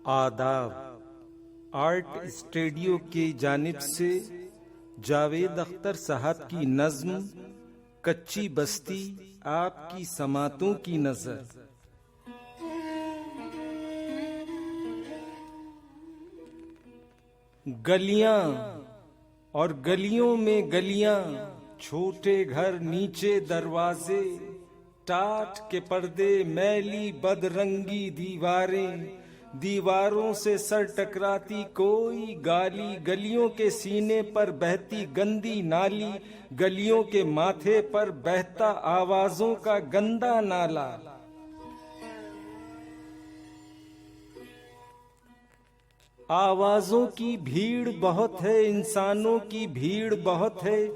आदाब। Art studio की जानिब से जावेद अख्तर साहब की नज्म कच्ची बस्ती आपकी समातों की नजर। गलियां और गलियों में गलियां, छोटे घर नीचे दरवाजे, टाट के पर्दे, मैली बदरंगी दीवारें, दीवारों से सर टकराती कोई गाली, गलियों के सीने पर बहती गंदी नाली, गलियों के माथे पर बहता आवाजों का गंदा नाला। आवाजों की भीड़ बहुत है, इंसानों की भीड़ बहुत है,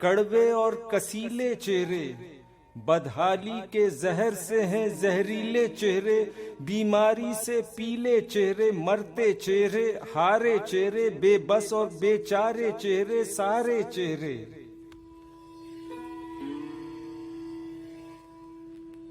कड़वे और कसीले चेहरे, बदहाली के जहर से हैं जहरीले चेहरे, बीमारी से पीले चेहरे, मरते चेहरे, हारे चेहरे, बेबस और बेचारे चेहरे, सारे चेहरे।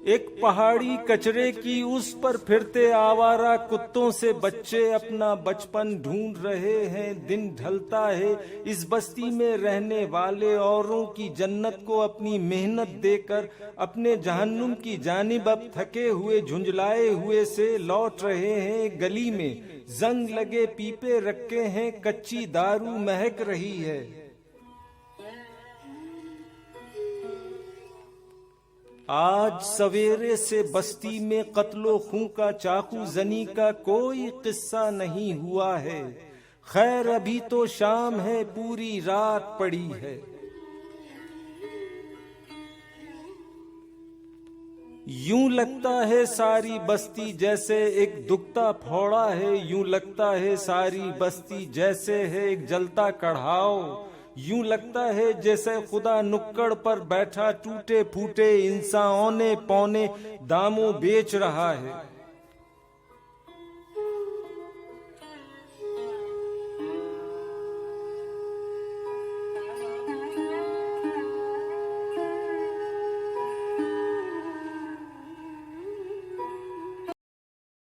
एक पहाड़ी कचरे की उस पर फिरते आवारा कुत्तों से बच्चे अपना बचपन ढूंढ रहे हैं। दिन ढलता है, इस बस्ती में रहने वाले औरों की जन्नत को अपनी मेहनत देकर अपने जहन्नुम की जानिब अब थके हुए झुंझलाए हुए से लौट रहे हैं। गली में जंग लगे पीपे रखे हैं, कच्ची दारू महक रही है। आज सवेरे से बस्ती में कत्लो खूं का, चाकू जनी का कोई किस्सा नहीं हुआ है। खैर अभी तो शाम है, पूरी रात पड़ी है। यूं लगता है सारी बस्ती जैसे एक दुखता फोड़ा है, यूं लगता है सारी बस्ती जैसे है एक जलता कढ़ाओ, यूं लगता है जैसे खुदा नुक्कड़ पर बैठा टूटे फूटे इंसान औने पौने दामों बेच रहा है।